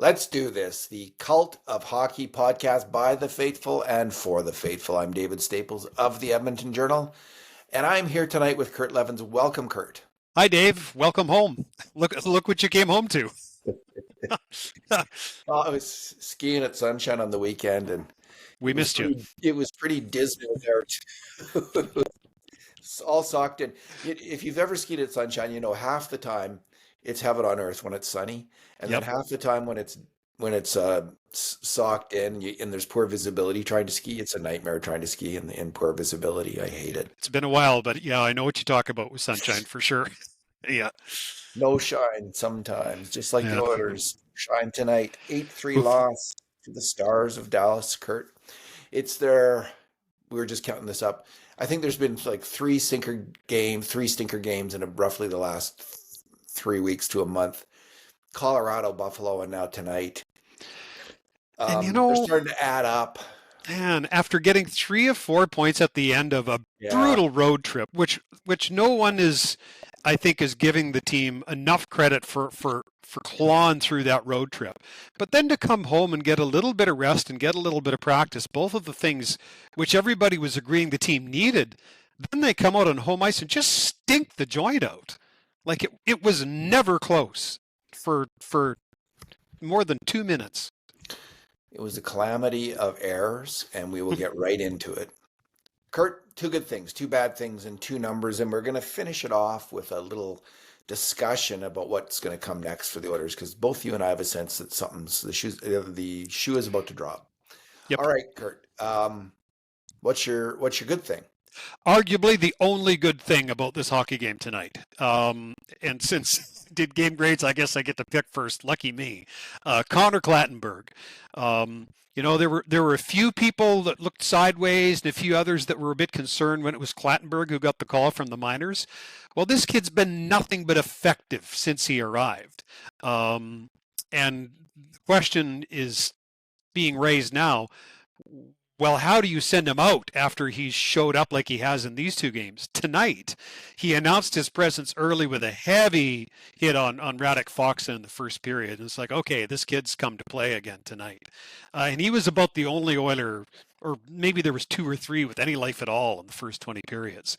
Let's do this. The Cult of Hockey podcast by the faithful and for the faithful. I'm David Staples of the Edmonton Journal, and I'm here tonight with Kurt Leavins. Welcome, Kurt. Hi, Dave. Welcome home. Look what you came home to. Well, I was skiing at Sunshine on the weekend, and We missed you. It was pretty dismal there too. It's all socked in. If you've ever skied at Sunshine, you know half the time it's heaven on earth when it's sunny, and then Yep. half the time when it's socked in and there's poor visibility trying to ski, it's a nightmare trying to ski in poor visibility. I hate it. It's been a while, but yeah, I know what you talk about with sunshine for sure. Yeah. No shine sometimes, just like the Yeah. Oilers. Shine tonight. 8-3 Oof. loss to the Stars of Dallas, Kurt. It's their, we were just counting this up. I think there's been like three stinker games in roughly the last 3 weeks to a month. Colorado, Buffalo, and now tonight. And They're starting to add up. man, after getting 3 of 4 points at the end of a Yeah. brutal road trip, which no one is, I think, is giving the team enough credit for clawing through that road trip. But then to come home and get a little bit of rest and get a little bit of practice, both of the things which everybody was agreeing the team needed, then they come out on home ice and just stink the joint out. Like it was never close for more than 2 minutes. It was a calamity of errors, and we will get right into it. Kurt, two good things, two bad things, and two numbers, and we're going to finish it off with a little discussion about what's going to come next for the Oilers, because both you and I have a sense that the shoe is about to drop. Yep. All right, Kurt. What's your good thing? Arguably the only good thing about this hockey game tonight. And since did game grades, I guess I get to pick first. Lucky me. Connor Clattenburg. There were a few people that looked sideways and a few others that were a bit concerned when it was Clattenburg who got the call from the minors. Well, this kid's been nothing but effective since he arrived. And the question is being raised now. Well, how do you send him out after he's showed up like he has in these two games? Tonight, he announced his presence early with a heavy hit on Radek Foxa in the first period. And it's like, okay, this kid's come to play again tonight. And he was about the only Oiler, or maybe there was 2 or 3 with any life at all in the first 20 periods.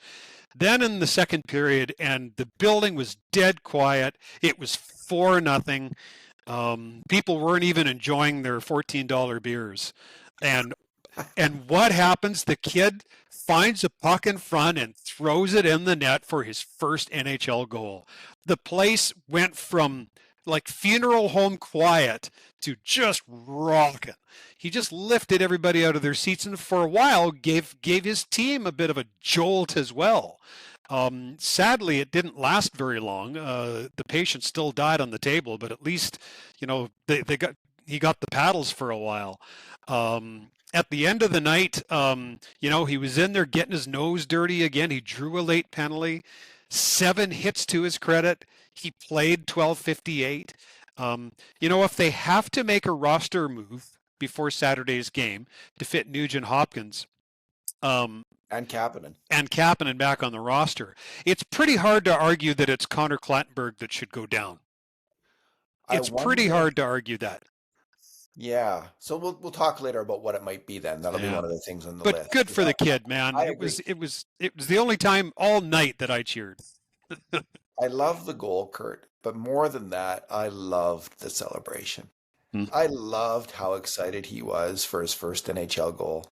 Then in the second period, and the building was dead quiet. It was 4-0. People weren't even enjoying their $14 beers. And what happens? The kid finds a puck in front and throws it in the net for his first NHL goal. The place went from like funeral home quiet to just rocking. He just lifted everybody out of their seats and for a while gave his team a bit of a jolt as well. Sadly, it didn't last very long. The patient still died on the table, but at least, he got the paddles for a while. At the end of the night, he was in there getting his nose dirty again. He drew a late penalty, 7 hits to his credit. He played 12:58. If they have to make a roster move before Saturday's game to fit Nugent Hopkins, And Kapanen back on the roster, it's pretty hard to argue that it's Connor Clattenburg that should go down. It's pretty hard to argue that. Yeah. So we'll talk later about what it might be then. That'll be one of the things on the list. But good for the kid, man. It was the only time all night that I cheered. I love the goal, Kurt, but more than that, I loved the celebration. I loved how excited he was for his first NHL goal.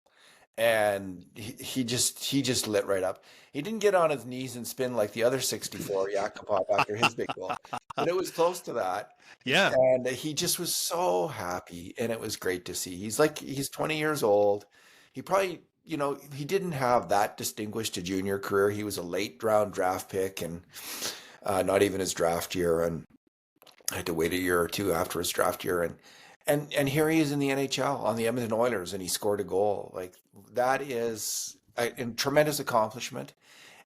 And he just lit right up. He didn't get on his knees and spin like the other 64 Yakupov after his big goal, but it was close to that. Yeah. And he just was so happy, and it was great to see. He's 20 years old. He probably, he didn't have that distinguished a junior career. He was a late round draft pick and not even his draft year, and I had to wait a year or two after his draft year. And here he is in the NHL on the Edmonton Oilers, and he scored a goal. Like, that is a tremendous accomplishment.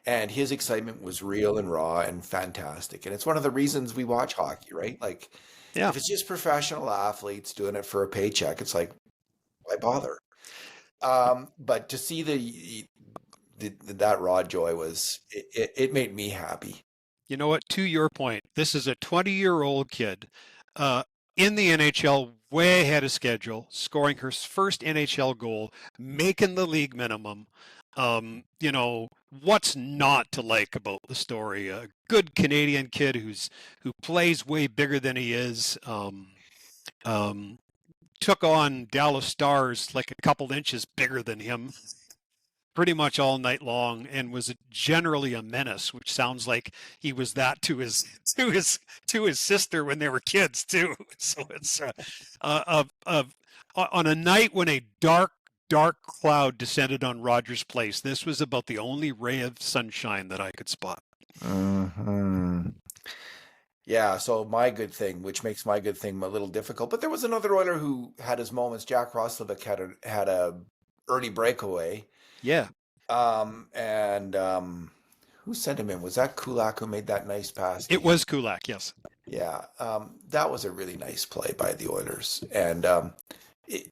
And his excitement was real and raw and fantastic. And it's one of the reasons we watch hockey, right? Like, if it's just professional athletes doing it for a paycheck, it's like, why bother? But to see that raw joy it made me happy. You know what? To your point, this is a 20-year-old kid in the NHL, way ahead of schedule, scoring her first NHL goal, making the league minimum. You know, what's not to like about the story? A good Canadian kid who plays way bigger than he is. Um, Took on Dallas Stars like a couple inches bigger than him pretty much all night long, and was generally a menace, which sounds like he was that to his to his sister when they were kids too. So it's on a night when a dark cloud descended on Rogers Place. This was about the only ray of sunshine that I could spot. Mm-hmm. Yeah, so my good thing, which makes my good thing a little difficult, but there was another Oiler who had his moments. Jack Roslovic had a early breakaway. Yeah, And who sent him in? Was that Kulak who made that nice pass? it was Kulak. Yes. Yeah, that was a really nice play by the Oilers. And it,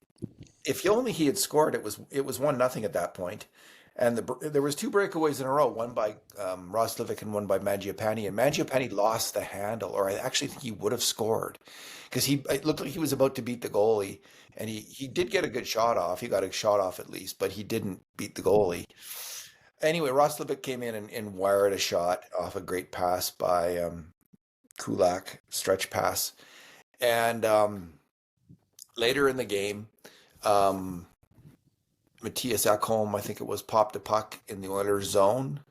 if only he had scored, it was 1-0 at that point. And there was two breakaways in a row, one by Roslovic and one by Mangiapane. And Mangiapane lost the handle, or I actually think he would have scored because it looked like he was about to beat the goalie. And he did get a good shot off. He got a shot off at least, but he didn't beat the goalie. Anyway, Roslovic came in and wired a shot off a great pass by Kulak, stretch pass. And later in the game, Matthias Ekholm, I think it was, popped a puck in the Oilers zone.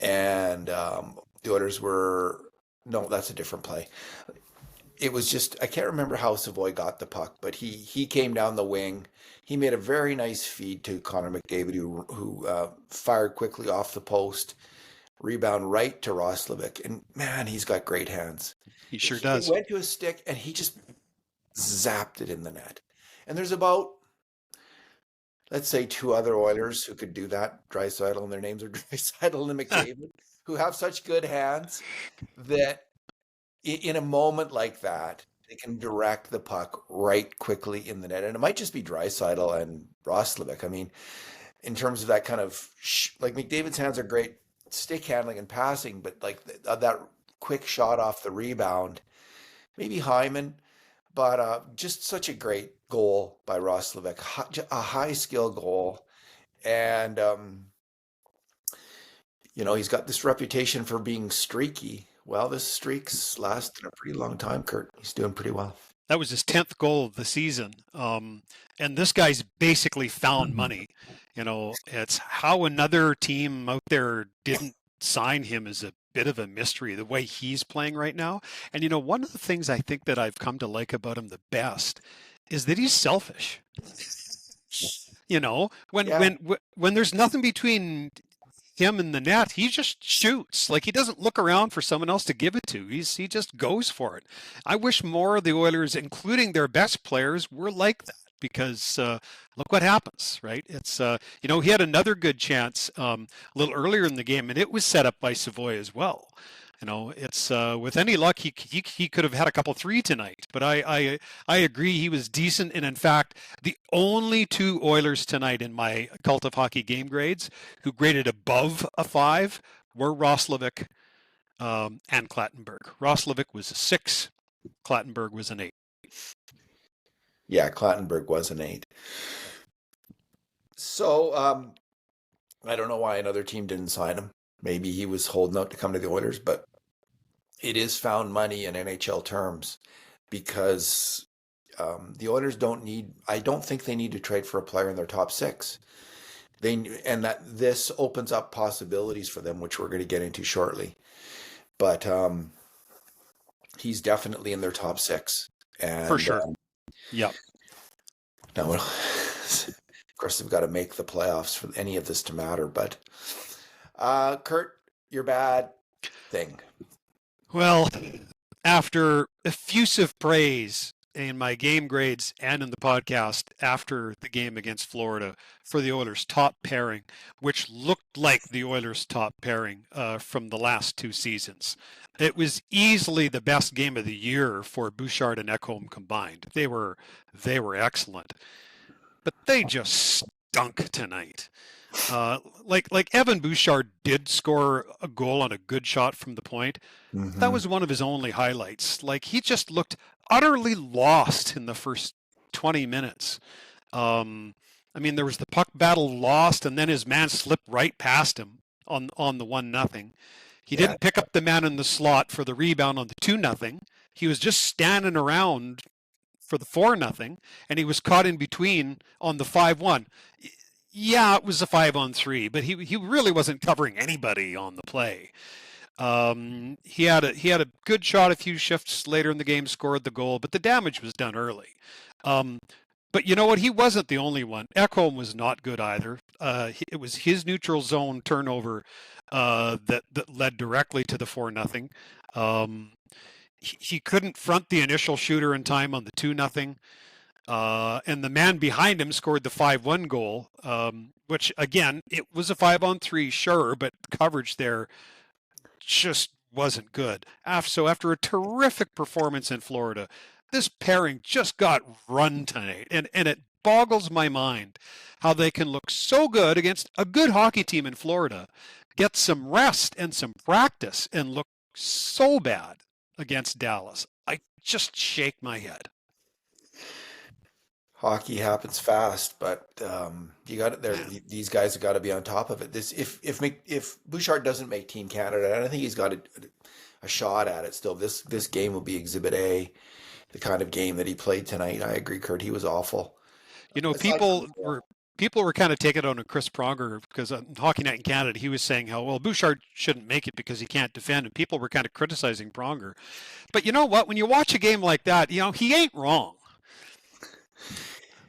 And the Oilers no, that's a different play. It was just, I can't remember how Savoy got the puck, but he came down the wing. He made a very nice feed to Connor McDavid, who fired quickly off the post, rebound right to Roslovic. And man, he's got great hands. He sure does. He went to his stick and he just zapped it in the net. And there's about, let's say, two other Oilers who could do that, Draisaitl, and their names are Draisaitl and McDavid, who have such good hands that in a moment like that, they can direct the puck right quickly in the net. And it might just be Draisaitl and Roslovic. I mean, in terms of that kind of, like McDavid's hands are great stick handling and passing, but like that quick shot off the rebound, maybe Hyman, but just such a great goal by Roslovic, a high skill goal. And, he's got this reputation for being streaky. Well, this streak's lasted a pretty long time, Kurt. He's doing pretty well. That was his 10th goal of the season. And this guy's basically found money. It's how another team out there didn't sign him is a bit of a mystery, the way he's playing right now. And, one of the things I think that I've come to like about him the best is that he's selfish. When there's nothing between him and the net, he just shoots. Like, he doesn't look around for someone else to give it to. He just goes for it. I wish more of the Oilers, including their best players, were like that, because look what happens, right? It's he had another good chance a little earlier in the game, and it was set up by Savoy as well. It's with any luck, he could have had a couple three tonight. But I agree, he was decent. And in fact, the only two Oilers tonight in my Cult of Hockey game grades who graded above a 5 were Roslovic and Clattenburg. Roslovic was a 6. Clattenburg was an 8. Yeah, Clattenburg was an 8. So I don't know why another team didn't sign him. Maybe he was holding out to come to the Oilers, but it is found money in NHL terms, because the Oilers I don't think they need to trade for a player in their top 6. And that this opens up possibilities for them, which we're going to get into shortly. But he's definitely in their top 6. And, for sure. Yeah. Now, of course, they've got to make the playoffs for any of this to matter, but Kurt, your bad thing. Well, after effusive praise in my game grades and in the podcast after the game against Florida for the Oilers' top pairing, which looked like the Oilers' top pairing from the last 2 seasons, it was easily the best game of the year for Bouchard and Ekholm combined. They were excellent, but they just stunk tonight. Like Evan Bouchard did score a goal on a good shot from the point. Mm-hmm. That was one of his only highlights. Like, he just looked utterly lost in the first 20 minutes. I mean, there was the puck battle lost, and then his man slipped right past him on the 1-0. He Yeah, didn't pick up the man in the slot for the rebound on the 2-0. He was just standing around for the 4-0, and he was caught in between on the 5-1. Yeah, it was a 5-on-3, but he really wasn't covering anybody on the play. He had a good shot a few shifts later in the game, scored the goal, but the damage was done early. Um, but you know what? He wasn't the only one. Ekholm was not good either. It was his neutral zone turnover that led directly to the 4-0. He couldn't front the initial shooter in time on the 2-0. And the man behind him scored the 5-1 goal, which again, it was a 5-on-3, sure, but coverage there just wasn't good. So after a terrific performance in Florida, this pairing just got run tonight. And it boggles my mind how they can look so good against a good hockey team in Florida, get some rest and some practice, and look so bad against Dallas. I just shake my head. hockey happens fast, but you got it there. Man, These guys have got to be on top of it. This if Bouchard doesn't make Team Canada, and I think he's got a shot at it still. This game will be Exhibit A, the kind of game that he played tonight. I agree, Kurt. He was awful. you know, Aside from people the goal. were people were kind of taking it on to Chris Pronger because on Hockey Night in Canada, he was saying how, well, Bouchard shouldn't make it because he can't defend, and people were kind of criticizing Pronger. But you know what? When you watch a game like that, he ain't wrong.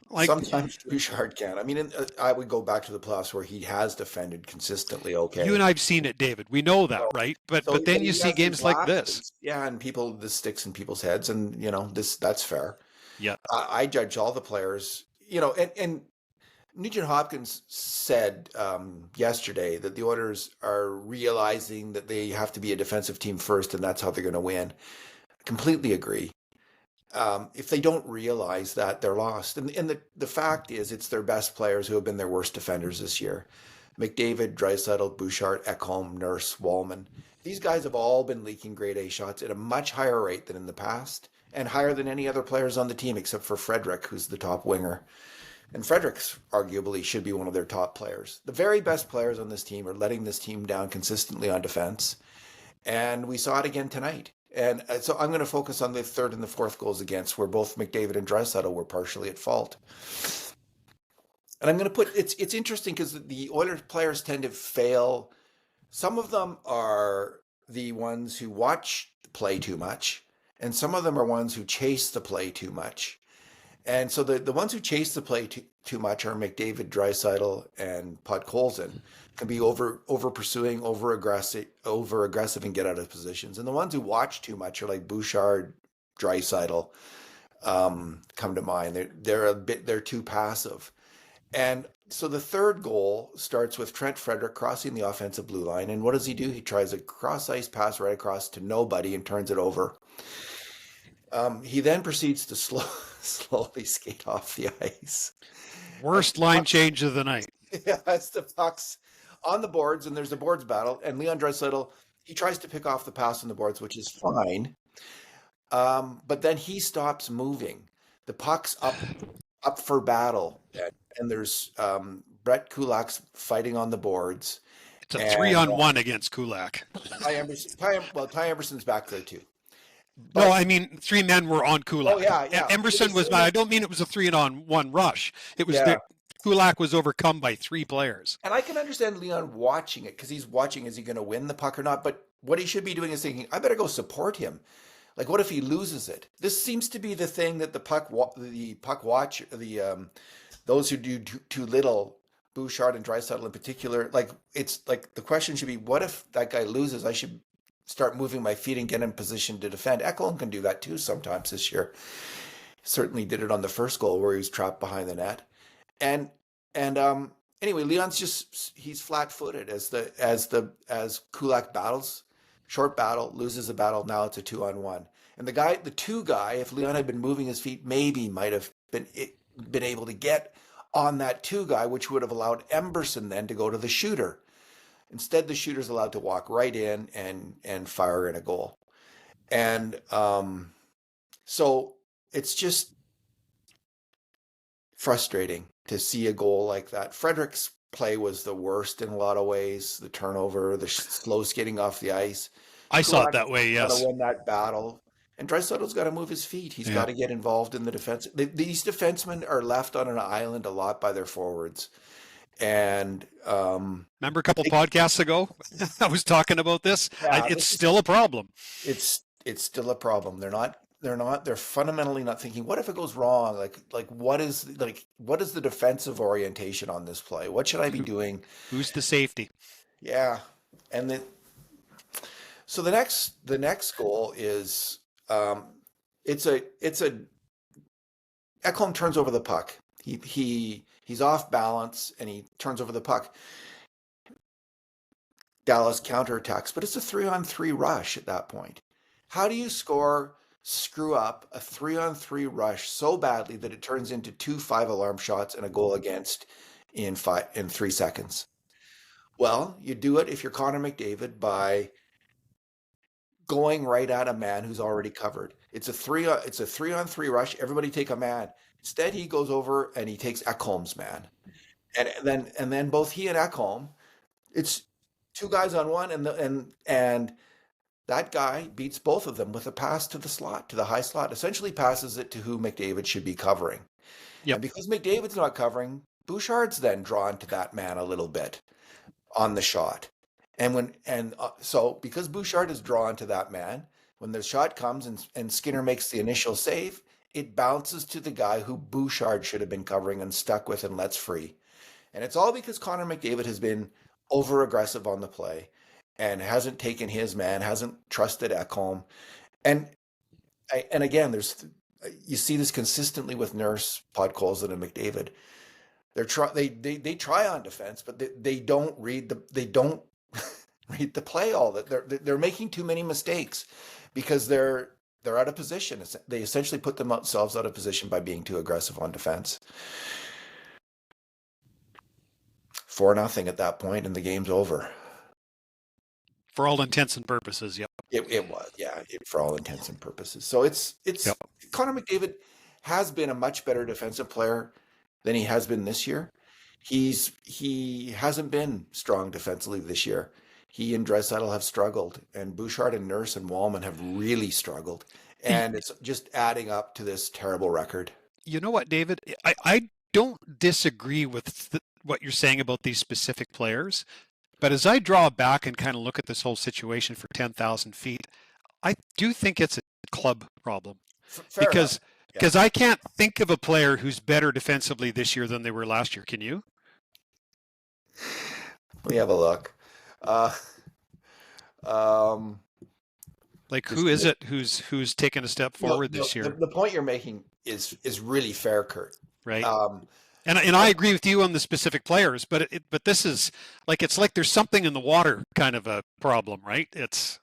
Like, Sometimes Bouchard can. I mean, I would go back to the playoffs where he has defended consistently you and okay. I've seen it, David. We know that, So, right? But so but but then you he see has these games like this. lapses. Yeah, and this sticks in people's heads, and that's fair. Yeah. I judge all the players, and Nugent Hopkins said yesterday that the Oilers are realizing that they have to be a defensive team first, and that's how they're going to win. Completely agree. If they don't realize that, they're lost. And the fact is, it's their best players who have been their worst defenders this year. McDavid, Draisaitl, Bouchard, Ekholm, Nurse, Wallman. These guys have all been leaking grade A shots at a much higher rate than in the past, and higher than any other players on the team except for Frederick, who's the top winger. And Fredericks arguably should be one of their top players. The very best players on this team are letting this team down consistently on defense. And we saw it again tonight. And so I'm going to focus on the third and the fourth goals against, where both McDavid and Draisaitl were partially at fault. And I'm going to put it's interesting because the Oilers players tend to fail. Some of them are the ones who watch the play too much, and some of them are ones who chase the play too much. And so the ones who chase the play too much are McDavid, Draisaitl, and Podkolzin. Can be over pursuing, over aggressive, and get out of positions. And the ones who watch too much are like Bouchard, Draisaitl, come to mind. They're too passive. And so the third goal starts with Trent Frederick crossing the offensive blue line. And what does he do? He tries a cross ice pass right across to nobody and turns it over. He then proceeds to slowly skate off the ice. As Worst the line puck's, change of the night. as the puck's on the boards, and there's a boards battle, and Leon Draisaitl, he tries to pick off the pass on the boards, which is fine. But then he stops moving. The puck's up for battle, and there's Brett Kulak's fighting on the boards, It's a three and on one against Kulak. Ty Emerson's back there too. No, But I mean 3 men were on oh Kulak. yeah, it Emerson was was. I don't mean it was a 3-on-1 rush. It was yeah. that Kulak was overcome by 3 players. And I can understand Leon watching it because he's watching, is he going to win the puck or not? But what he should be doing is thinking, I better go support him. Like, what if he loses it? This seems to be the thing that the puck watch, those who do too little, Bouchard and Draisaitl in particular, like it's like the question should be, what if that guy loses? I should start moving my feet and get in position to defend. Ekholm can do that too sometimes this year. Certainly did it on the first goal where he was trapped behind the net. And anyway, he's flat-footed as Kulak battles, short battle, loses a battle. Now it's a 2-on-1. And the two guy, if Leon had been moving his feet, maybe might have been able to get on that two guy, which would have allowed Emberson then to go to the shooter. Instead, the shooter's allowed to walk right in and fire in a goal. And So it's just frustrating to see a goal like that. Frederick's play was the worst in a lot of ways. The turnover, the slow skating off the ice. I saw it Kulak's that way. got to Yes. win that battle. And Draisaitl's got to move his feet. He's Yeah. got to get involved in the defense. These defensemen are left on an island a lot by their forwards. And Remember a couple podcasts ago, I was talking about this. yeah, It's still a problem. it's still a problem. They're fundamentally not thinking, what if it goes wrong? What is the defensive orientation on this play? What should I be doing? Who's the safety? Yeah. And then so the next goal is it's a Ekholm turns over the puck. He's off balance and he turns over the puck. Dallas counterattacks, but it's a 3-on-3 rush at that point. How do you screw up a 3-on-3 rush so badly that it turns into 2 5-alarm shots and a goal against in 3 seconds? Well, you do it if you're Connor McDavid by going right at a man who's already covered. It's a 3-on-3 rush. Everybody take a man. Instead, he goes over and he takes Ekholm's man, and then both he and Ekholm, it's two guys on one, and that guy beats both of them with a pass to the slot, to the high slot. Essentially, passes it to who McDavid should be covering. Yep. And because McDavid's not covering, Bouchard's then drawn to that man a little bit on the shot. So because Bouchard is drawn to that man, when the shot comes and Skinner makes the initial save, it bounces to the guy who Bouchard should have been covering and stuck with and lets free. And it's all because Connor McDavid has been over aggressive on the play and hasn't taken his man, hasn't trusted Ekholm. And again, you see this consistently with Nurse, Podkolzin, and McDavid. They try on defense, but they don't read read the play all that they're making too many mistakes because they're out of position. They essentially put themselves out of position by being too aggressive on defense. 4-0 at that point, and the game's over. For all intents and purposes, yep. It was, yeah, for all intents and purposes. So it's Yep. Connor McDavid has been a much better defensive player than he has been this year. He hasn't been strong defensively this year. He and Draisaitl have struggled, and Bouchard and Nurse and Wallman have really struggled, and it's just adding up to this terrible record. You know what, David? I don't disagree with what you're saying about these specific players, but as I draw back and kind of look at this whole situation for 10,000 feet, I do think it's a club problem. Fair because enough. I can't think of a player who's better defensively this year than they were last year. Can you? Let me have a look. Like who is it who's taken a step forward this year? The point you're making is really fair, Kurt. Right. And I agree with you on the specific players, but this is it's like there's something in the water kind of a problem, right? It's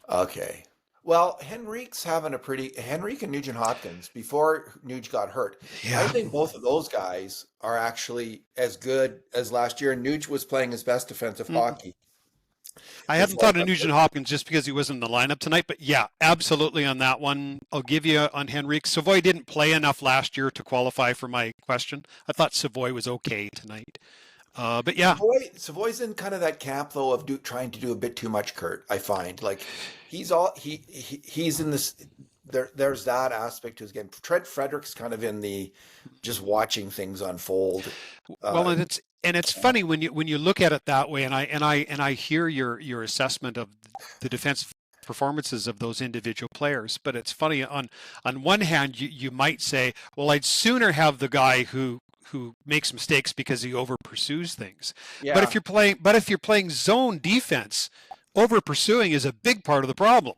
okay. Well, Henrique and Nugent Hopkins before Nuge got hurt. Yeah. I think both of those guys are actually as good as last year. And Nuge was playing his best defensive hockey. I hadn't thought of Nugent Hopkins just because he wasn't in the lineup tonight, but yeah, absolutely on that one. I'll give you on Henrique. Savoy didn't play enough last year to qualify for my question. I thought Savoy was okay tonight. But yeah, Savoy's in kind of that camp though of trying to do a bit too much. Kurt, I find he's in this. There's that aspect to his game. Trent Frederick's kind of in the just watching things unfold. Well, and it's funny when you look at it that way, and I hear your assessment of the defensive performances of those individual players. But it's funny on one hand you might say, well, I'd sooner have the guy who makes mistakes because he over pursues things. Yeah. But if you're playing zone defense, over pursuing is a big part of the problem.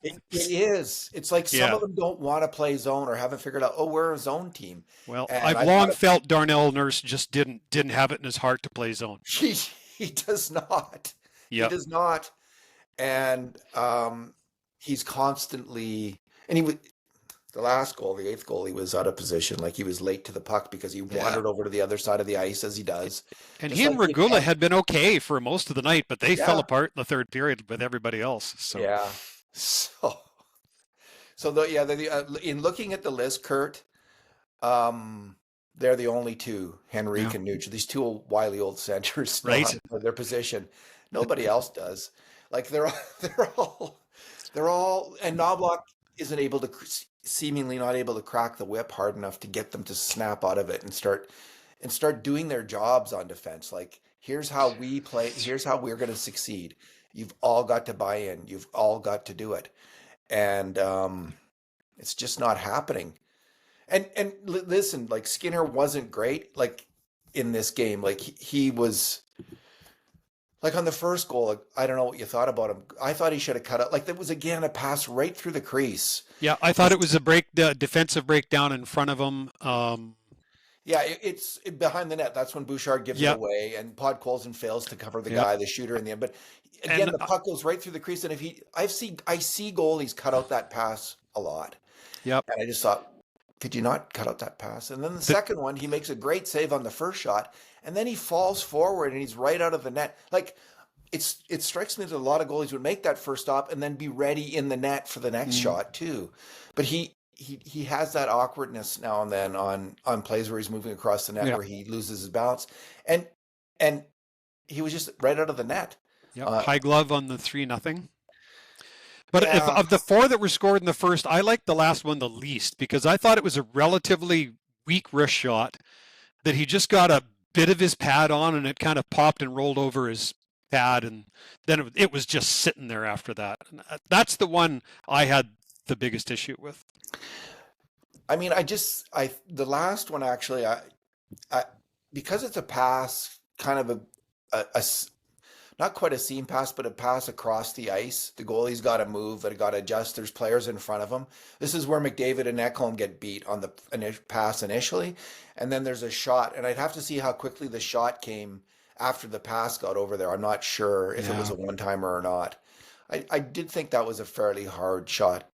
It is. It's like some of them don't want to play zone or haven't figured out, we're a zone team. Well, I've long felt Darnell Nurse just didn't have it in his heart to play zone. He does not. Yep. He does not. And he's constantly, the last goal, the 8th goal, he was out of position. Like he was late to the puck because he wandered over to the other side of the ice as he does. And he and Regula had been okay for most of the night, but they fell apart in the third period with everybody else. So. Yeah. So So in looking at the list, Kurt, um, they're the only two, Henrique Yeah, and Nuge. These two wily old centers know how right. to play their position. Nobody else does. Like they're all, they're all, and Knobloch isn't able to, seemingly not able to crack the whip hard enough to get them to snap out of it and start doing their jobs on defense. Like, here's how we play. Here's how we're going to succeed. You've all got to buy in. You've all got to do it. And it's just not happening. And listen, like Skinner wasn't great like in this game. Like he was like on the first goal. Like, I don't know what you thought about him. I thought he should have cut it. Like, there was again a pass right through the crease. Yeah, I thought it was a defensive breakdown in front of him. Yeah, it's behind the net. That's when Bouchard gives it Yeah, away, and Podkolzin fails to cover the yeah, guy, the shooter in the end. But again, and the puck goes right through the crease, and if he, I see goalies cut out that pass a lot, yep. and I just thought, could you not cut out that pass? And then the The, second one, he makes a great save on the first shot, and then he falls forward and he's right out of the net. Like, it strikes me that a lot of goalies would make that first stop and then be ready in the net for the next mm, shot too. But he has that awkwardness now and then on plays where he's moving across the net yeah, where he loses his balance, and and he was just right out of the net. yep. Uh, High glove on the 3-0. But if yeah, of the four that were scored in the first, I liked the last one the least because I thought it was a relatively weak wrist shot that he just got a bit of his pad on and it kind of popped and rolled over his pad and then it was just sitting there after that. And that's the one I had the biggest issue with. I mean, I the last one actually, I because it's a pass, kind of not quite a seam pass, but a pass across the ice. The goalie's got to move, and got to adjust. There's players in front of him. This is where McDavid and Ekholm get beat on the pass initially, and then there's a shot. And I'd have to see how quickly the shot came after the pass got over there. I'm not sure if it was Yeah. a one-timer or not. I did think that was a fairly hard shot,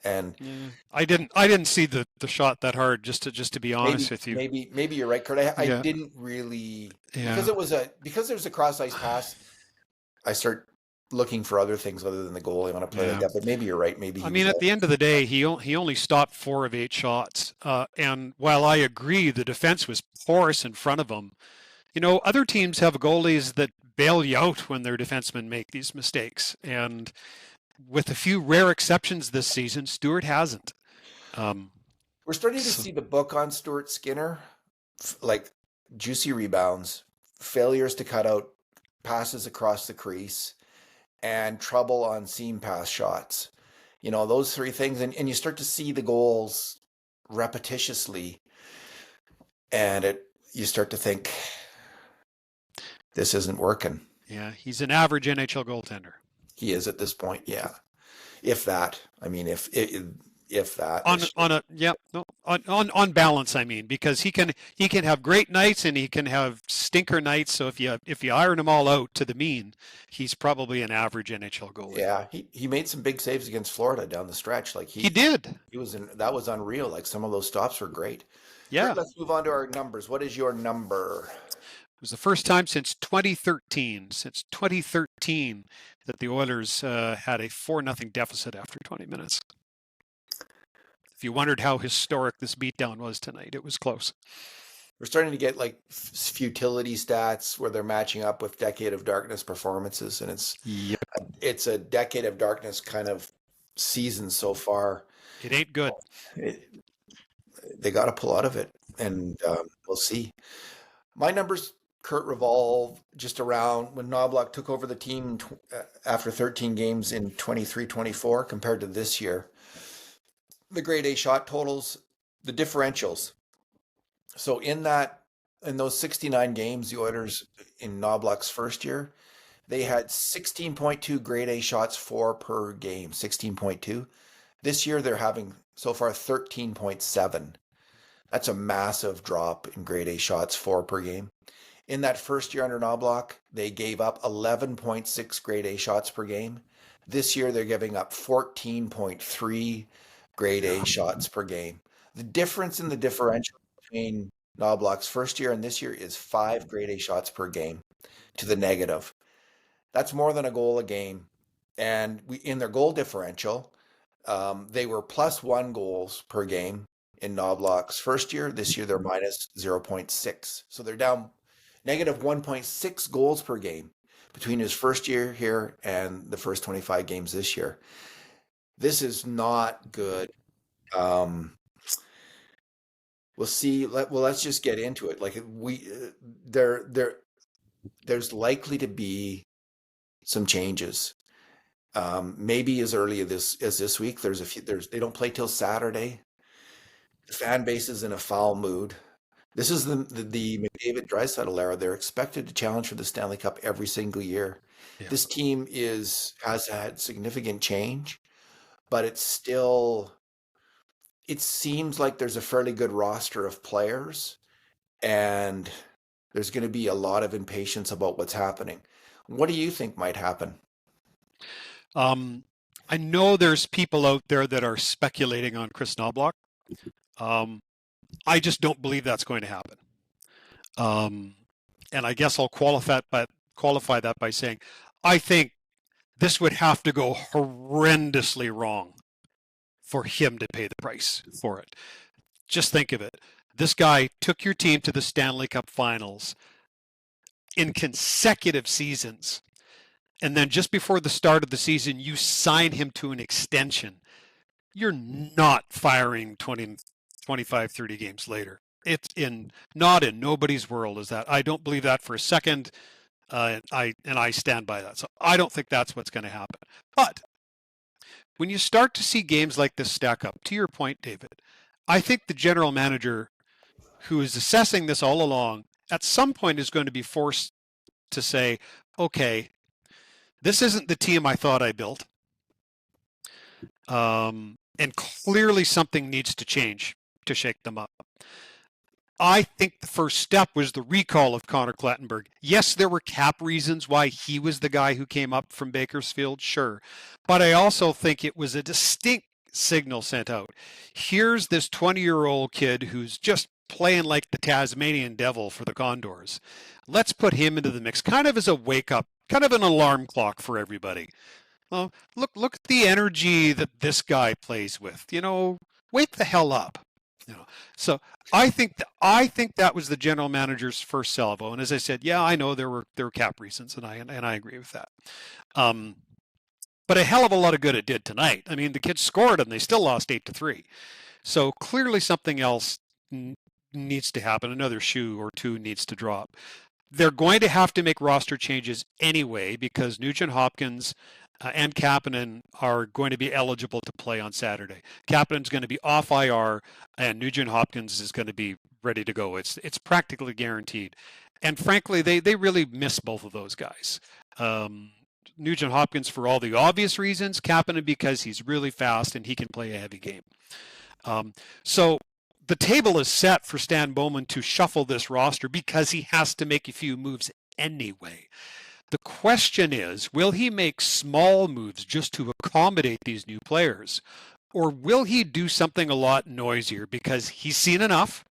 and Yeah. I didn't see the shot that hard just to be honest with you. maybe you're right, Kurt. I Yeah. didn't really, because Yeah. there was a cross ice pass. I start looking for other things other than the goalie when I play like Yeah. that. But maybe you're right. Maybe I he was mean, at the end of the day, he only stopped 4 of 8 shots. And while I agree the defense was porous in front of him, other teams have goalies that bail you out when their defensemen make these mistakes. And with a few rare exceptions this season, Stewart hasn't. Um, We're starting to so, see the book on Stuart Skinner, like juicy rebounds, failures to cut out passes across the crease, and trouble on seam pass shots. Those three things, and you start to see the goals repetitiously, and you start to think this isn't working. yeah, he's an average NHL goaltender. He is at this point, yeah. If that, I mean, if that On this year. on a yeah no on balance I mean because he can have great nights and he can have stinker nights, so if you iron them all out to the mean, he's probably an average NHL goalie. Yeah, he made some big saves against Florida down the stretch. Like He did. he was in, that was unreal. Like, some of those stops were great. Kurt, Yeah, let's move on to our numbers. What is your number? it was the first time since 2013 that the Oilers had a 4-0 deficit after 20 minutes. If you wondered how historic this beatdown was tonight, it was close. We're starting to get like futility stats where they're matching up with Decade of Darkness performances, and Yep. it's a Decade of Darkness kind of season so far. It ain't good. It, they got to pull out of it, and we'll see. My numbers, Kurt, revolve just around when Knobloch took over the team after 13 games in 23-24 compared to this year. The grade A shot totals, the differentials. So in those 69 games, the Oilers in Knobloch's first year, they had 16.2 grade A shots for per game, 16.2. This year they're having so far 13.7. That's a massive drop in grade A shots for per game. In that first year under Knobloch, they gave up 11.6 grade A shots per game. This year they're giving up 14.3 grade A shots per game. The difference in the differential between Knobloch's first year and this year is 5 grade A shots per game to the negative. That's more than a goal a game. And in their goal differential, They were +1 goals per game in Knobloch's first year. This year they're minus 0.6. So they're down negative 1.6 goals per game between his first year here and the first 25 games this year. This is not good. Um, we'll see. Let's just get into it. Like there, there's likely to be some changes. Maybe as early as this week. There's a few. They don't play till Saturday. The fan base is in a foul mood. This is the McDavid Draisaitl era. They're expected to challenge for the Stanley Cup every single year. Yeah. This team has had significant change, but it's still it seems like there's a fairly good roster of players, and there's going to be a lot of impatience about what's happening. What do you think might happen? Um, I know there's people out there that are speculating on Chris Knobloch. Um, I just don't believe that's going to happen. Um, and I guess I'll qualify that by saying I think this would have to go horrendously wrong for him to pay the price for it. Just think of it. This guy took your team to the Stanley Cup Finals in consecutive seasons. And then just before the start of the season, you sign him to an extension. You're not firing 20, 25, 30 games later. It's not in nobody's world is that. I don't believe that for a second. I stand by that. So I don't think that's what's going to happen. But when you start to see games like this stack up, to your point, David, I think the general manager who is assessing this all along at some point is going to be forced to say, okay, this isn't the team I thought I built. And clearly something needs to change to shake them up. I think the first step was the recall of Connor Clattenburg. Yes, there were cap reasons why he was the guy who came up from Bakersfield, sure. But I also think it was a distinct signal sent out. Here's this 20-year-old kid who's just playing like the Tasmanian devil for the Condors. Let's put him into the mix, kind of as a wake-up, kind of an alarm clock for everybody. Well, look at the energy that this guy plays with. Wake the hell up. So I think that was the general manager's first salvo. And as I said, yeah, I know there were cap reasons, and I agree with that. But a hell of a lot of good it did tonight. I mean, the kids scored and they still lost 8-3. So clearly something else needs to happen. Another shoe or two needs to drop. They're going to have to make roster changes anyway because Nugent Hopkins and Kapanen are going to be eligible to play on Saturday. Kapanen's going to be off IR, and Nugent Hopkins is going to be ready to go. It's practically guaranteed. And frankly, they really miss both of those guys. Nugent Hopkins for all the obvious reasons, Kapanen because he's really fast and he can play a heavy game. So the table is set for Stan Bowman to shuffle this roster because he has to make a few moves anyway. The question is, will he make small moves just to accommodate these new players? Or will he do something a lot noisier because he's seen enough?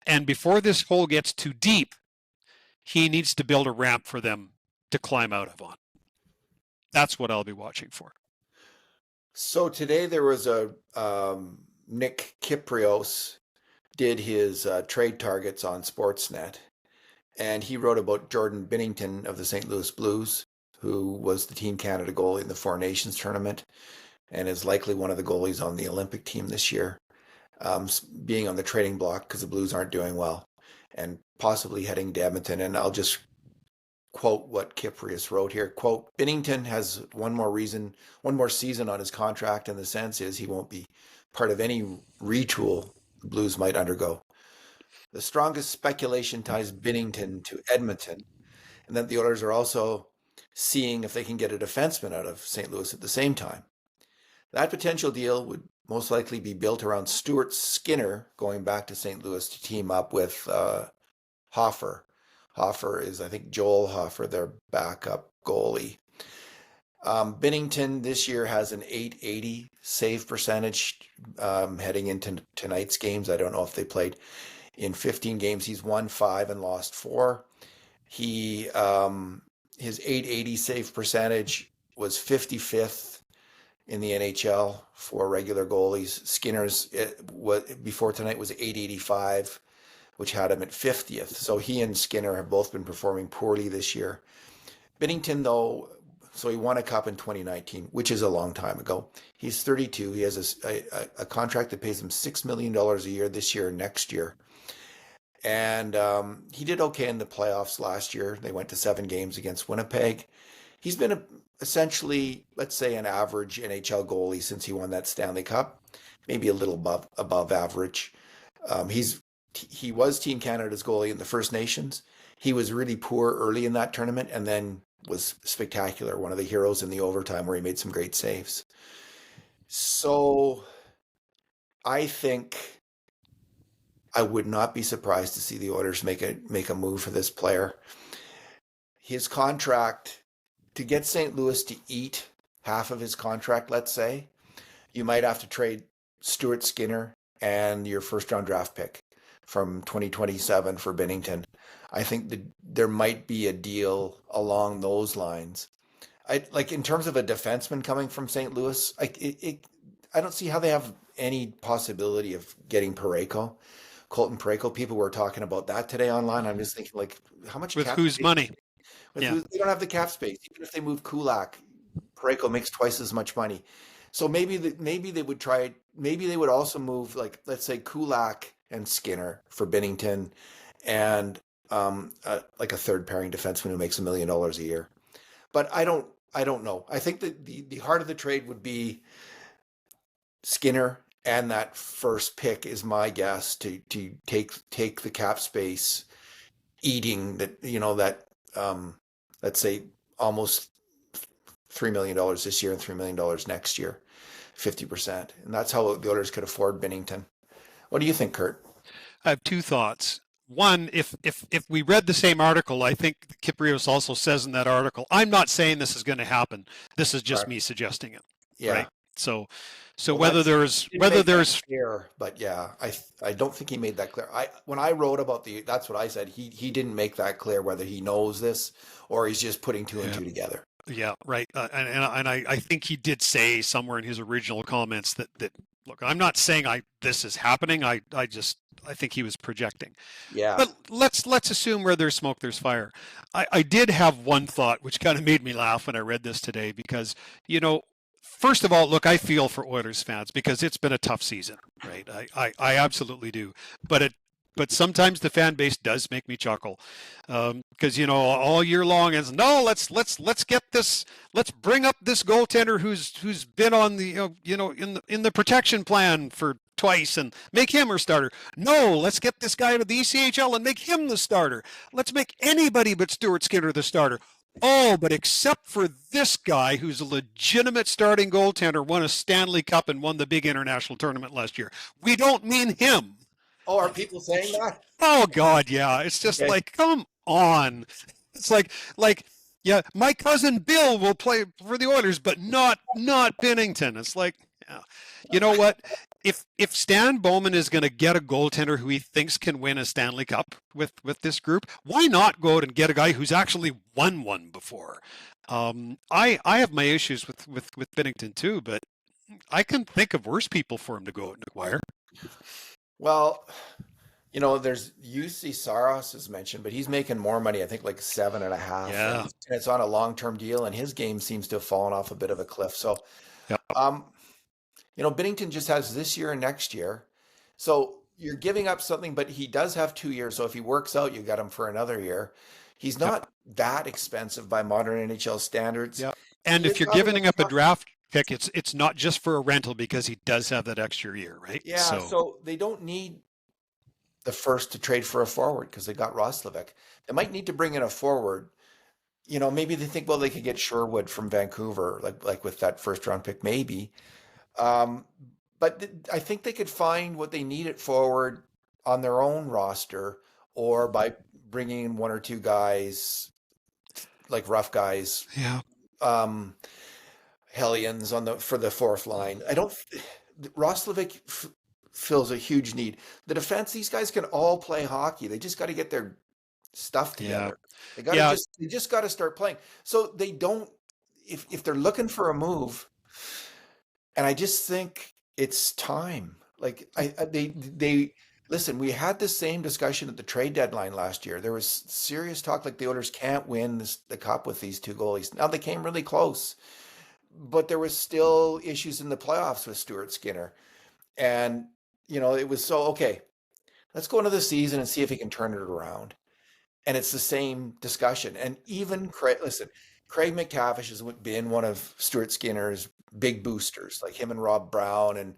And before this hole gets too deep, he needs to build a ramp for them to climb out of on. That's what I'll be watching for. So today there was a Nick Kyprios did his trade targets on Sportsnet. And he wrote about Jordan Binnington of the St. Louis Blues, who was the Team Canada goalie in the Four Nations tournament and is likely one of the goalies on the Olympic team this year, being on the trading block because the Blues aren't doing well and possibly heading to Edmonton. And I'll just quote what Kyprios wrote here. Quote, Binnington has one more season on his contract, and the sense is he won't be part of any retool the Blues might undergo. The strongest speculation ties Binnington to Edmonton, and that the Oilers are also seeing if they can get a defenseman out of St. Louis at the same time. That potential deal would most likely be built around Stuart Skinner going back to St. Louis to team up with Hofer. Hofer is, I think, Joel Hofer, their backup goalie. Binnington this year has an .880 save percentage heading into tonight's games. I don't know if they played. In 15 games, he's won 5 and lost 4. His .880 save percentage was 55th in the NHL for regular goalies. Skinner's before tonight was 885, which had him at 50th. So he and Skinner have both been performing poorly this year. Binnington, though, so he won a cup in 2019, which is a long time ago. He's 32. He has a contract that pays him $6 million a year this year and next year. And he did okay in the playoffs last year. They went to 7 games against Winnipeg. He's been essentially, let's say, an average NHL goalie since he won that Stanley Cup, maybe a little above average. He was Team Canada's goalie in the First Nations. He was really poor early in that tournament and then was spectacular, one of the heroes in the overtime where he made some great saves. So I think I would not be surprised to see the Oilers make a move for this player. His contract, to get St. Louis to eat half of his contract, let's say, you might have to trade Stuart Skinner and your first round draft pick from 2027 for Binnington. I think that there might be a deal along those lines. I like in terms of a defenseman coming from St. Louis. I don't see how they have any possibility of getting Parayko, Colton Parayko. People were talking about that today online. I'm just thinking, like, how much With cap whose space? money? Yeah. They don't have the cap space. Even if they move Kulak, Parayko makes twice as much money. So maybe they would try. Maybe they would also move, like, let's say Kulak and Skinner for Binnington, and like a third pairing defenseman who makes $1 million a year. But I don't know. I think that the heart of the trade would be Skinner, and that first pick is my guess to take the cap space, eating that, let's say almost $3 million this year and $3 million next year, 50%, and that's how the Oilers could afford Binnington. What do you think, Kurt? I have two thoughts. One, if we read the same article, I think Kiprios also says in that article, I'm not saying this is going to happen. This is just Right. me suggesting it, Yeah. right? So Well, that's he didn't whether make that there's clear, but yeah, I don't think he made that clear. When I wrote about that's what I said. He didn't make that clear whether he knows this or he's just putting two and yeah, two together. yeah, right. And I think he did say somewhere in his original comments that look, I'm not saying this is happening. I think he was projecting. Yeah. But let's assume where there's smoke, there's fire. I did have one thought which kind of made me laugh when I read this today because, first of all, look, I feel for Oilers fans because it's been a tough season, right? I absolutely do. But sometimes the fan base does make me chuckle because all year long is no, let's get this, let's bring up this goaltender who's been on the in the protection plan for twice and make him our starter. No, let's get this guy to the ECHL and make him the starter. Let's make anybody but Stuart Skinner the starter. Oh, but except for this guy who's a legitimate starting goaltender, won a Stanley Cup and won the big international tournament last year. We don't mean him. Oh, are Like, people saying that? oh God, yeah. It's just Okay. like, come on. It's like, yeah, my cousin Bill will play for the Oilers, but not Binnington. It's like, yeah. You know what? If Stan Bowman is going to get a goaltender who he thinks can win a Stanley Cup with this group, why not go out and get a guy who's actually won one before? I have my issues with Binnington too, but I can think of worse people for him to go out and acquire. Well, there's UC Saros is mentioned, but he's making more money. I think like 7.5, Yeah, and it's on a long-term deal, and his game seems to have fallen off a bit of a cliff. So, yeah, um, Binnington just has this year and next year. So you're giving up something, but he does have 2 years. So if he works out, you got him for another year. He's yeah, not that expensive by modern NHL standards. yeah. And He if is you're probably going giving up a to, draft pick, it's not just for a rental because he does have that extra year, right? yeah. So So they don't need the first to trade for a forward because they got Roslovic. They might need to bring in a forward. Maybe they think, well, they could get Sherwood from Vancouver, like with that first round pick, maybe. Um, but I think they could find what they need at forward on their own roster or by bringing in one or two guys, like rough guys, yeah, um, Hellions for the fourth line. I don't. Roslovic fills a huge need. The defense, these guys can all play hockey. They just got to get their stuff yeah, together. yeah, They just got to start playing. So they don't. If they're looking for a move, And I just think it's time. Like they listen. We had the same discussion at the trade deadline last year. There was serious talk like the Oilers can't win the cup with these two goalies. Now they came really close, but there was still issues in the playoffs with Stuart Skinner, and it was so okay. Let's go into the season and see if he can turn it around. And it's the same discussion. And even listen, Craig McTavish has been one of Stuart Skinner's big boosters, like him and Rob Brown and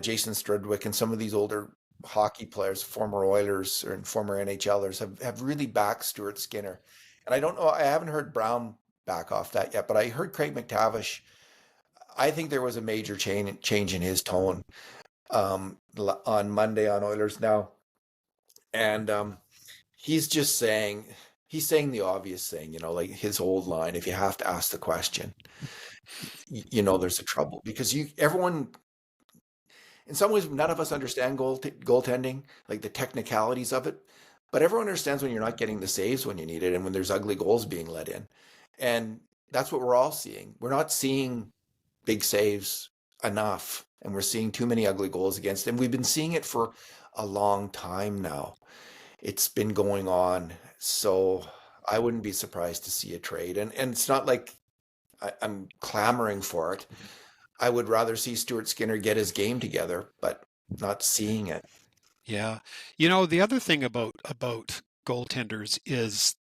Jason Strudwick and some of these older hockey players, former Oilers and former NHLers, have really backed Stuart Skinner. And I don't know, I haven't heard Brown back off that yet, but I heard Craig McTavish. I think there was a major change in his tone on Monday on Oilers Now, and he's just saying he's saying the obvious thing, like his old line: if you have to ask the question, there's a trouble because everyone, in some ways, none of us understand goaltending, like the technicalities of it, but everyone understands when you're not getting the saves when you need it and when there's ugly goals being let in, and that's what we're all seeing. We're not seeing big saves enough, and we're seeing too many ugly goals against, and we've been seeing it for a long time now. It's been going on. So I wouldn't be surprised to see a trade. And it's not like I'm clamoring for it. I would rather see Stuart Skinner get his game together, but not seeing it. Yeah. The other thing about goaltenders is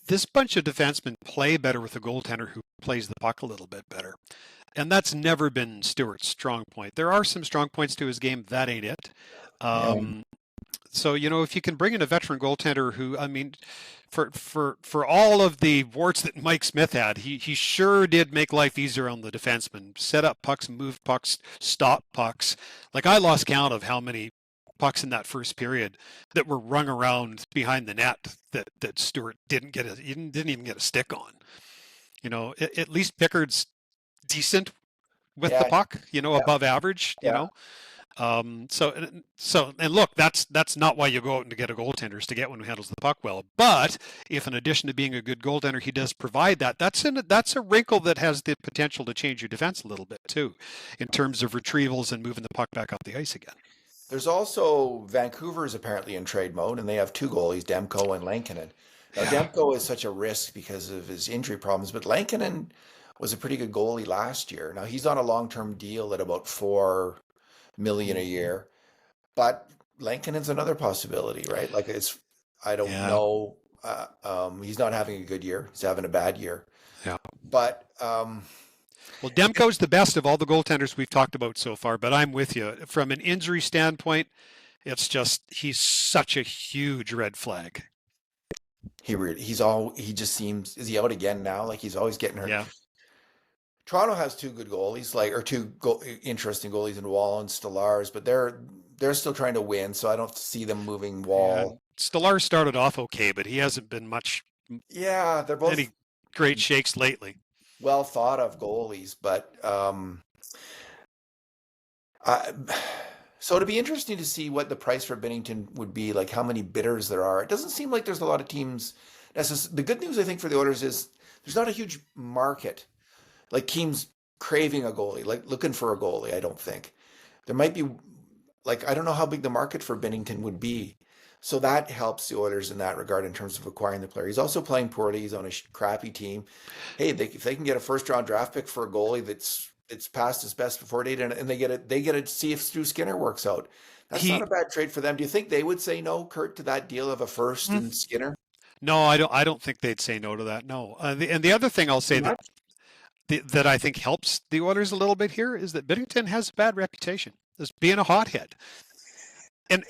this bunch of defensemen play better with a goaltender who plays the puck a little bit better. And that's never been Stewart's strong point. There are some strong points to his game. That ain't it. Yeah. So, if you can bring in a veteran goaltender who, I mean, for all of the warts that Mike Smith had, he sure did make life easier on the defenseman. Set up pucks, move pucks, stop pucks. Like I lost count of how many pucks in that first period that were rung around behind the net that Stewart didn't even get a stick on. At least Pickard's decent with the Yeah. puck, Yeah. above average, Yeah. and look, that's not why you go out and to get a goaltender, is to get one who handles the puck well. But if in addition to being a good goaltender, he does provide that, that's a wrinkle that has the potential to change your defense a little bit too, in terms of retrievals and moving the puck back up the ice again. There's also Vancouver is apparently in trade mode, and they have two goalies, Demko and Lankinen. Now, Yeah. Demko is such a risk because of his injury problems, but Lankinen was a pretty good goalie last year. Now he's on a long-term deal at about 4 million a year. But Lankinen's another possibility, right? Like I don't Yeah. know. He's not having a good year. He's having a bad year. Yeah. But Well, Demko's the best of all the goaltenders we've talked about so far, but I'm with you. From an injury standpoint, it's just he's such a huge red flag. he just seems, is he out again now? Like he's always getting hurt. Yeah. Toronto has two good goalies, like, or interesting goalies in Wall and Stellars, but they're still trying to win, so I don't see them moving Yeah. Wall. Stolar started off okay, but he hasn't been much Yeah, they're both any great shakes lately. well thought of goalies, but I, so it'd be interesting to see what the price for Bennington would be, like how many bidders there are. It doesn't seem like there's a lot of teams. The good news, I think, for the Oilers is there's not a huge market, like teams craving a goalie, like looking for a goalie. I don't think there might be, like, I don't know how big the market for Bennington would be. So that helps the Oilers in that regard in terms of acquiring the player. He's also playing poorly. He's on a crappy team. Hey, if they can get a first round draft pick for a goalie it's past his best before date, and they get to see if Stu Skinner works out. That's not He a bad trade for them. Do you think they would say no, Kurt, to that deal of a first hmm, and Skinner? no, I don't think they'd say no to that. No. And the other thing I'll say that Much? that I think helps the Oilers a little bit here is that Binnington has a bad reputation as being a hothead. And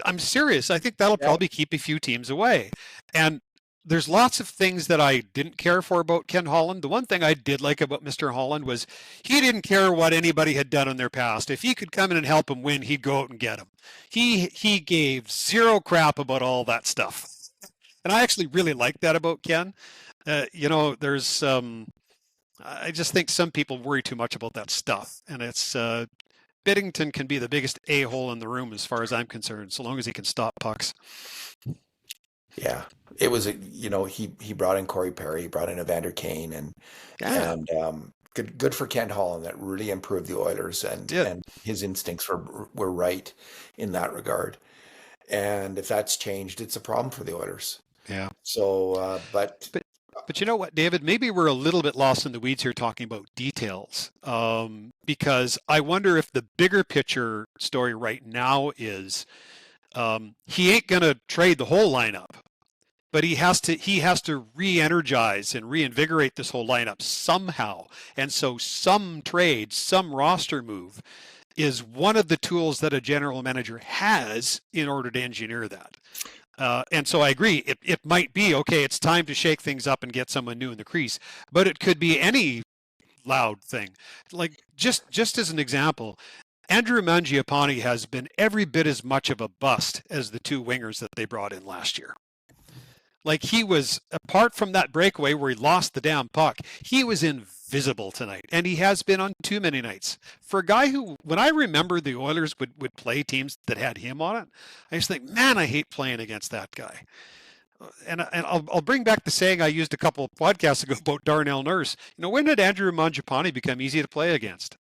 I'm serious. I think that'll Yeah. probably keep a few teams away. And there's lots of things that I didn't care for about Ken Holland. The one thing I did like about Mr. Holland was he didn't care what anybody had done in their past. If he could come in and help him win, he'd go out and get him. He gave zero crap about all that stuff. And I actually really like that about Ken. There's I just think some people worry too much about that stuff, and it's Biddington can be the biggest a-hole in the room as far as I'm concerned, so long as he can stop pucks. Yeah. It was he brought in Corey Perry, he brought in Evander Kane, and Yeah. and good for Ken Holland. That really improved the Oilers, Did. and his instincts were right in that regard. And if that's changed, it's a problem for the Oilers. Yeah. So, But but you know what, David? Maybe we're a little bit lost in the weeds here talking about details, because I wonder if the bigger picture story right now is he ain't going to trade the whole lineup, but he has to re-energize and reinvigorate this whole lineup somehow. And so some trade, some roster move is one of the tools that a general manager has in order to engineer that. And so I agree. It might be, okay, it's time to shake things up and get someone new in the crease, but it could be any loud thing. Like just as an example, Andrew Mangiapane has been every bit as much of a bust as the two wingers that they brought in last year. Like he was, apart from that breakaway where he lost the damn puck, he was invisible tonight. And he has been on too many nights. For a guy who, when I remember the Oilers would play teams that had him on it, I just think, man, I hate playing against that guy. And I'll bring back the saying I used a couple of podcasts ago about Darnell Nurse. You know, when did Andrew Mangiapane become easy to play against?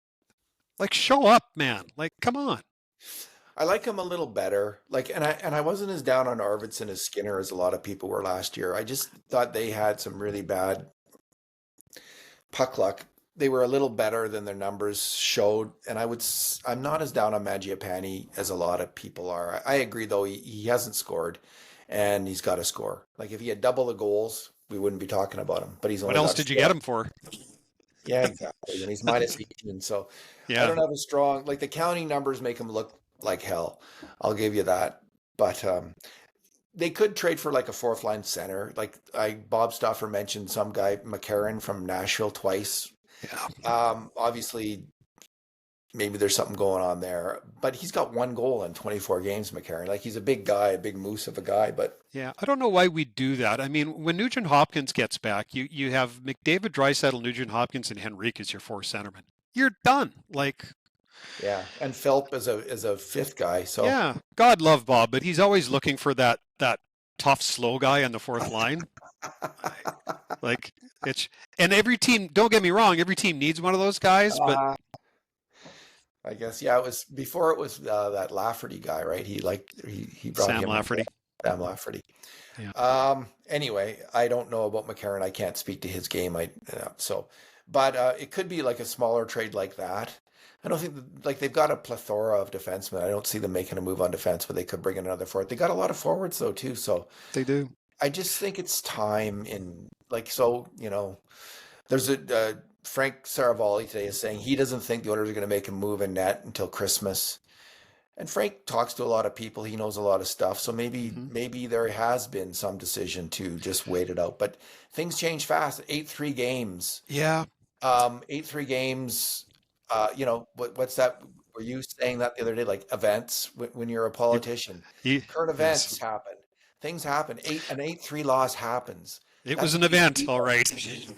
Like, show up, man. Like, come on. I like him a little better. Like, and I wasn't as down on Arvidsson as Skinner as a lot of people were last year. I just thought they had some really bad puck luck. They were a little better than their numbers showed, and I'm not as down on Mangiapane as a lot of people are. I agree, though, he hasn't scored, and he's got to score. Like, if he had double the goals, we wouldn't be talking about him. But he's only What else got did you 4. get him for? Yeah, exactly. And he's minus 18, so I Yeah. don't have a strong, like, the counting numbers make him look like hell. I'll give you that. But they could trade for like a fourth line center. Like Bob Stauffer mentioned some guy, McCarron from Nashville twice. Yeah. Obviously, maybe there's something going on there, but he's got 1 goal in 24 games, McCarron. Like, he's a big guy, a big moose of a guy, but Yeah, I don't know why we do that. I mean, when Nugent Hopkins gets back, you have McDavid, Draisaitl, Nugent Hopkins, and Henrique as your 4 centermen. You're done. Like, yeah. And Philp is a 5th guy. So yeah, God love Bob, but he's always looking for that tough, slow guy on the 4th line. Like, it's, and every team, don't get me wrong, every team needs one of those guys, but I guess, yeah, it was before it was that Lafferty guy, right? He brought Sam him, Lafferty. Sam Lafferty. Yeah. Anyway, I don't know about McCarron. I can't speak to his game. But it could be like a smaller trade like that. I don't think like they've got a plethora of defensemen. I don't see them making a move on defense, but they could bring in another forward. They got a lot of forwards though too, so They do. I just think it's time in like so there's a Frank Saravalli today is saying he doesn't think the Oilers are going to make a move in net until Christmas. And Frank talks to a lot of people. He knows a lot of stuff. So maybe there has been some decision to just wait it out. But things change fast. 8-3 games. Yeah. 8-3 games. What's that? Were you saying that the other day? Like events when you're a politician, current events Yes. happen. Things happen. An 8-3 loss happens. It was an event, all right.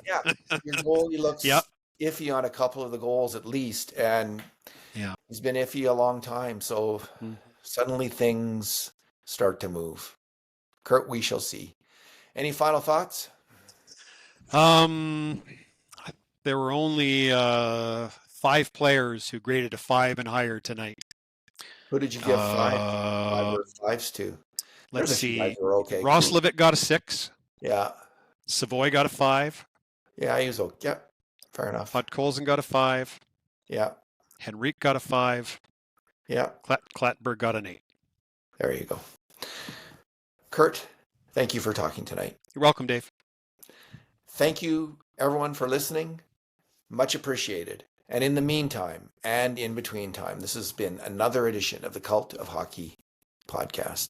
Yeah, your goalie looks Yep. iffy on a couple of the goals at least, and Yeah. he's been iffy a long time. So suddenly things start to move. Kurt, we shall see. Any final thoughts? There were only 5 players who graded a 5 and higher tonight. Who did you give 5 or 5s to? Let's see. Guys who are okay. Ross Levitt got a 6. Yeah. Savoy got a 5. Yeah, he was okay. Yeah, fair enough. Hud Colson got a 5. Yeah. Henrique got a 5. Yeah. Clattenburg got an 8. There you go. Kurt, thank you for talking tonight. You're welcome, Dave. Thank you, everyone, for listening. Much appreciated. And in the meantime, and in between time, this has been another edition of the Cult of Hockey podcast.